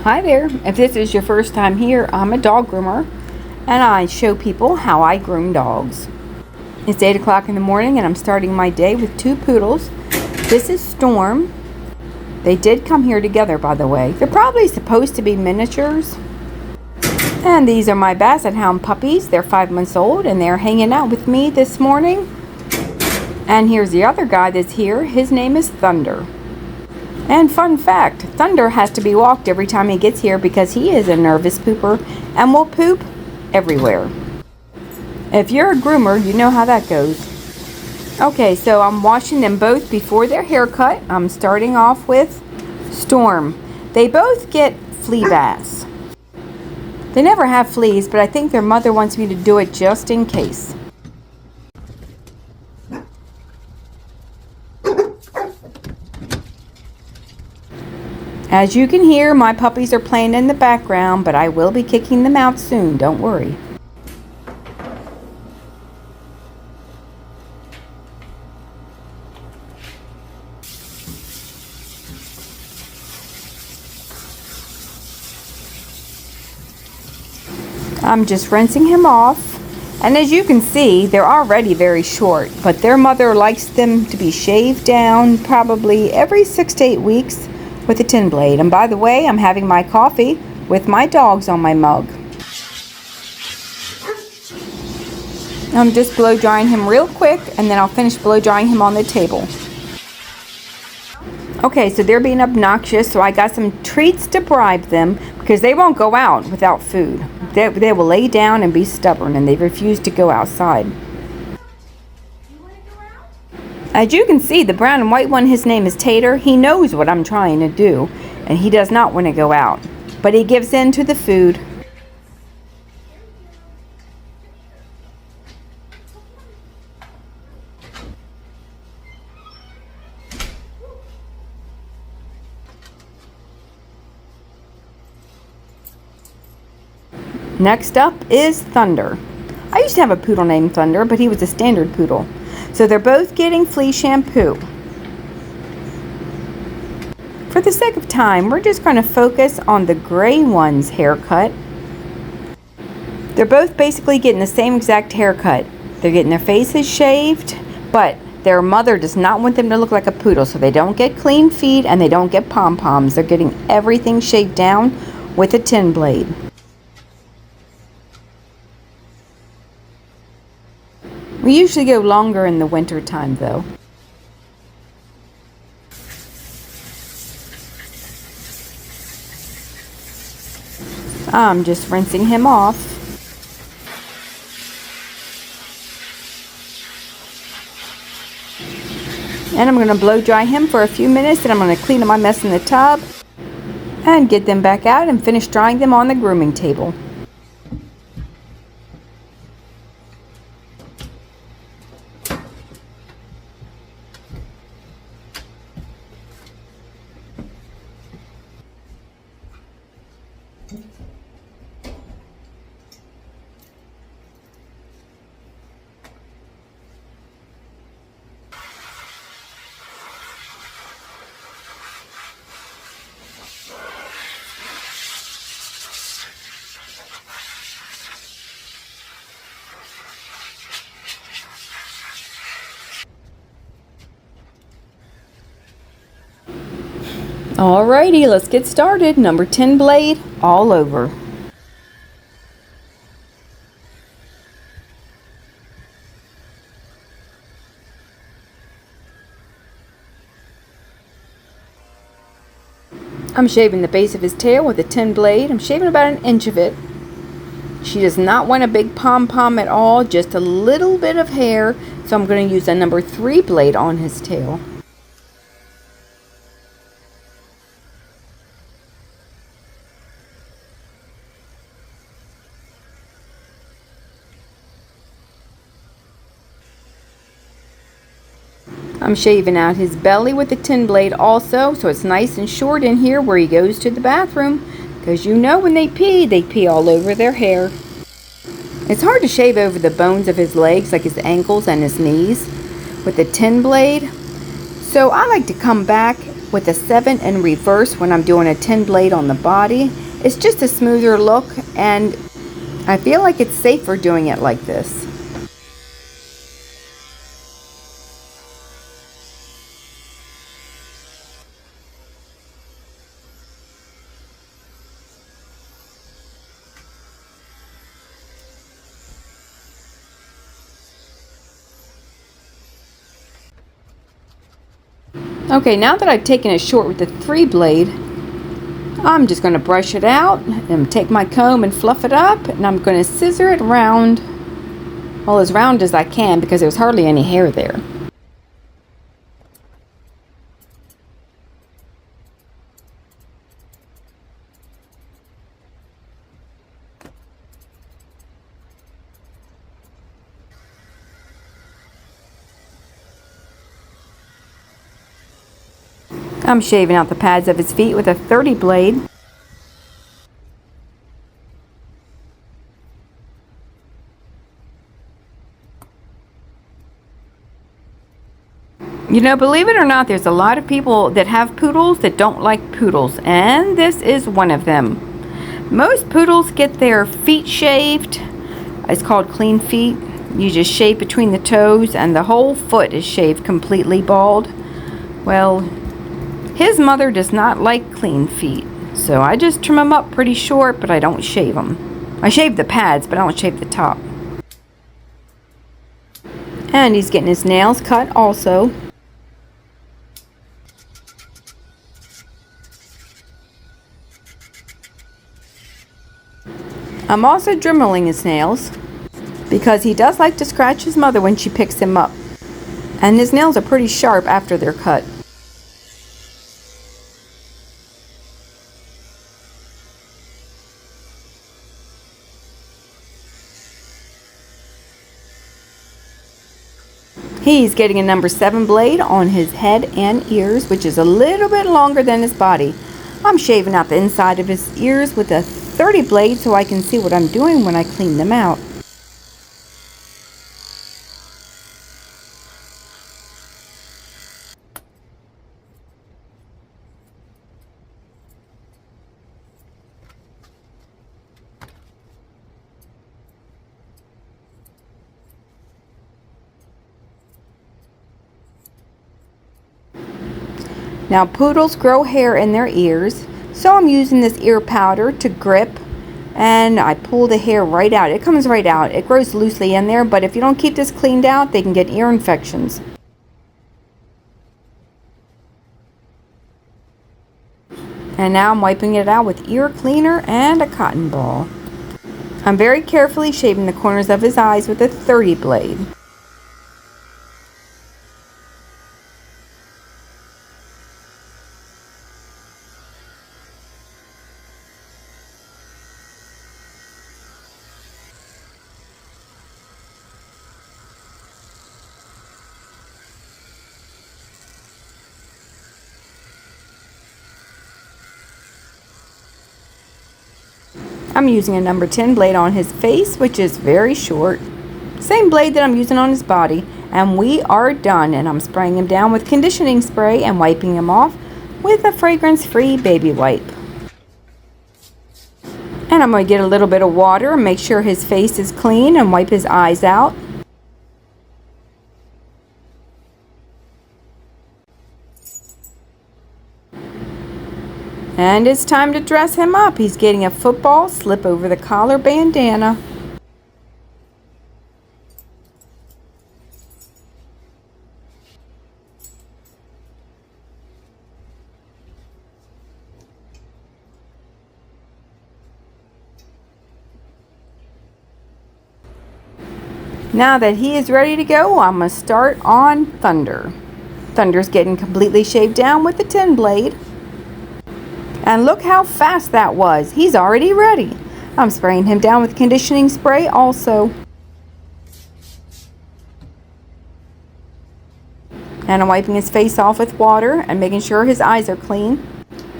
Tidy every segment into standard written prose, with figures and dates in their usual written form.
Hi there. If this is your first time here, I'm a dog groomer and I show people how I groom dogs. It's 8 o'clock in the morning and I'm starting my day with two poodles. This is Storm. They did come here together, by the way. They're probably supposed to be miniatures. And these are my Basset Hound puppies. They're 5 months old and they're hanging out with me this morning. And here's the other guy that's here. His name is Thunder. And fun fact, Thunder has to be walked every time he gets here because he is a nervous pooper and will poop everywhere. If you're a groomer, you know how that goes. Okay, so I'm washing them both before their haircut. I'm starting off with Storm. They both get flea baths. They never have fleas, but I think their mother wants me to do it just in case. As you can hear, my puppies are playing in the background, but I will be kicking them out soon, don't worry. I'm just rinsing him off, and as you can see, they're already very short, but their mother likes them to be shaved down probably every 6 to 8 weeks. With a tin blade. And by the way, I'm having my coffee with my dogs on my mug. I'm just blow drying him real quick and then I'll finish blow drying him on the table. Okay, so they're being obnoxious, so I got some treats to bribe them because they won't go out without food. They will lay down and be stubborn and they refuse to go outside. As you can see, the brown and white one, his name is Tater. He knows what I'm trying to do, and he does not want to go out. But he gives in to the food. Next up is Thunder. I used to have a poodle named Thunder, but he was a standard poodle. So they're both getting flea shampoo. For the sake of time, we're just going to focus on the gray one's haircut. They're both basically getting the same exact haircut. They're getting their faces shaved, but their mother does not want them to look like a poodle, so they don't get clean feet and they don't get pom-poms. They're getting everything shaved down with a tin blade. We usually go longer in the winter time though. I'm just rinsing him off. And I'm going to blow dry him for a few minutes and I'm going to clean up my mess in the tub and get them back out and finish drying them on the grooming table. Alrighty, let's get started. Number 10 blade all over. I'm shaving the base of his tail with a 10 blade. I'm shaving about an inch of it. She does not want a big pom-pom at all, just a little bit of hair. So I'm going to use a number 3 blade on his tail. I'm shaving out his belly with the 10 blade also, so it's nice and short in here where he goes to the bathroom. Because you know when they pee all over their hair. It's hard to shave over the bones of his legs, like his ankles and his knees, with the 10 blade. So I like to come back with a 7 in reverse when I'm doing a 10 blade on the body. It's just a smoother look, and I feel like it's safer doing it like this. Okay, now that I've taken it short with the 3 blade, I'm just going to brush it out and take my comb and fluff it up, and I'm going to scissor it round, well, as round as I can, because there's hardly any hair there. I'm shaving out the pads of his feet with a 30 blade. You know, believe it or not, there's a lot of people that have poodles that don't like poodles, and this is one of them. Most poodles get their feet shaved. It's called clean feet. You just shave between the toes, and the whole foot is shaved completely bald. Well, his mother does not like clean feet, so I just trim them up pretty short, but I don't shave them. I shave the pads, but I don't shave the top. And he's getting his nails cut also. I'm also dremeling his nails because he does like to scratch his mother when she picks him up. And his nails are pretty sharp after they're cut. He's getting a number 7 blade on his head and ears, which is a little bit longer than his body. I'm shaving out the inside of his ears with a 30 blade so I can see what I'm doing when I clean them out. Now, poodles grow hair in their ears, so I'm using this ear powder to grip, and I pull the hair right out. It comes right out. It grows loosely in there, but if you don't keep this cleaned out, they can get ear infections. And now I'm wiping it out with ear cleaner and a cotton ball. I'm very carefully shaving the corners of his eyes with a 30 blade. I'm using a number 10 blade on his face, which is very short. Same blade that I'm using on his body. And we are done. And I'm spraying him down with conditioning spray and wiping him off with a fragrance-free baby wipe. And I'm going to get a little bit of water and make sure his face is clean and wipe his eyes out. And it's time to dress him up. He's getting a football slip over the collar bandana. Now that he is ready to go, I'm going to start on Thunder. Thunder's getting completely shaved down with the 10 blade. And look how fast that was. He's already ready. I'm spraying him down with conditioning spray also. And I'm wiping his face off with water and making sure his eyes are clean.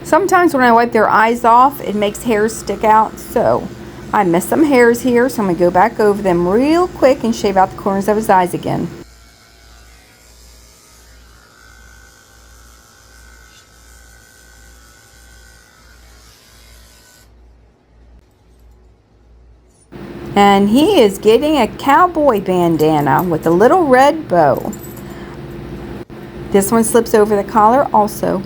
Sometimes when I wipe their eyes off, it makes hairs stick out. So I missed some hairs here, so I'm going to go back over them real quick and shave out the corners of his eyes again. And he is getting a cowboy bandana with a little red bow. This one slips over the collar also.